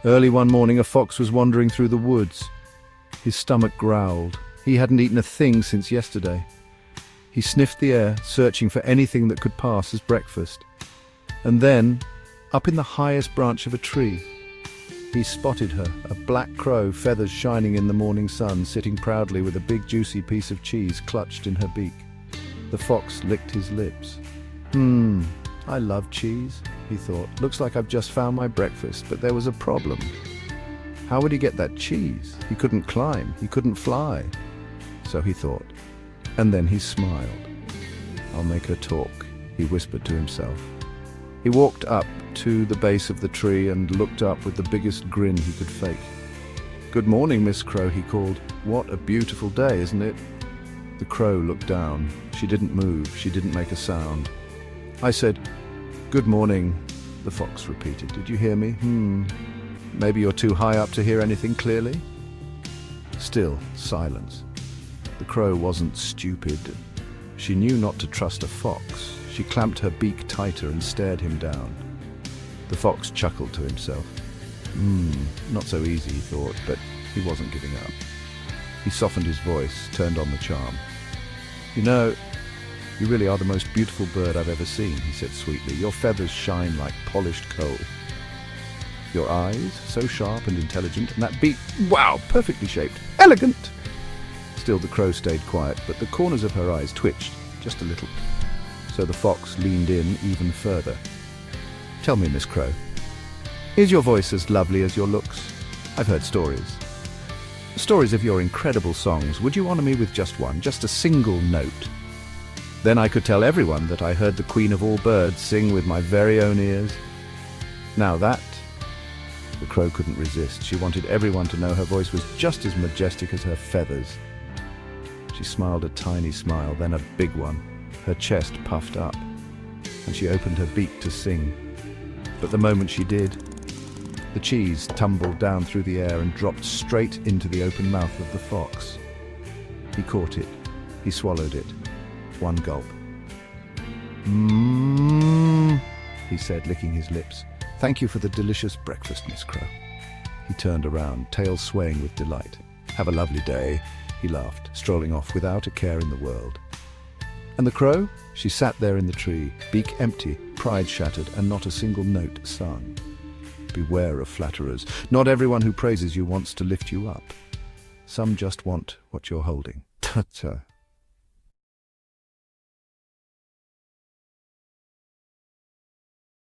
Early one morning, a fox was wandering through the woods. His stomach growled. He hadn't eaten a thing since yesterday. He sniffed the air, searching for anything that could pass as breakfast. And then, up in the highest branch of a tree, he spotted her, a black crow, feathers shining in the morning sun, sitting proudly with a big juicy piece of cheese clutched in her beak. The fox licked his lips. I love cheese, he thought. Looks like I've just found my breakfast, but there was a problem. How would he get that cheese? He couldn't climb, he couldn't fly. So he thought. And then he smiled. I'll make her talk, he whispered to himself. He walked up to the base of the tree and looked up with the biggest grin he could fake. "Good morning, Miss Crow," he called. "What a beautiful day, isn't it?" The crow looked down. She didn't move, she didn't make a sound. "I said, 'Good morning,'" the fox repeated. "Did you hear me? Maybe you're too high up to hear anything clearly?" Still, silence. The crow wasn't stupid. She knew not to trust a fox. She clamped her beak tighter and stared him down. The fox chuckled to himself. Not so easy, he thought, but he wasn't giving up. He softened his voice, turned on the charm. "You know, you really are the most beautiful bird I've ever seen," he said sweetly. "Your feathers shine like polished coal. Your eyes, so sharp and intelligent, and that beak, wow, perfectly shaped, elegant." Still the crow stayed quiet, but the corners of her eyes twitched, just a little. So the fox leaned in even further. "Tell me, Miss Crow, is your voice as lovely as your looks? I've heard stories. Stories of your incredible songs. Would you honor me with just one, just a single note? Then I could tell everyone that I heard the queen of all birds sing with my very own ears." Now that, the crow couldn't resist. She wanted everyone to know her voice was just as majestic as her feathers. She smiled a tiny smile, then a big one. Her chest puffed up, and she opened her beak to sing. But the moment she did, the cheese tumbled down through the air and dropped straight into the open mouth of the fox. He caught it. He swallowed it. One gulp. He said, licking his lips. "Thank you for the delicious breakfast, Miss Crow." He turned around, tail swaying with delight. "Have a lovely day," he laughed, strolling off without a care in the world. And the crow? She sat there in the tree, beak empty, pride shattered, and not a single note sung. Beware of flatterers. Not everyone who praises you wants to lift you up. Some just want what you're holding. Ta-ta.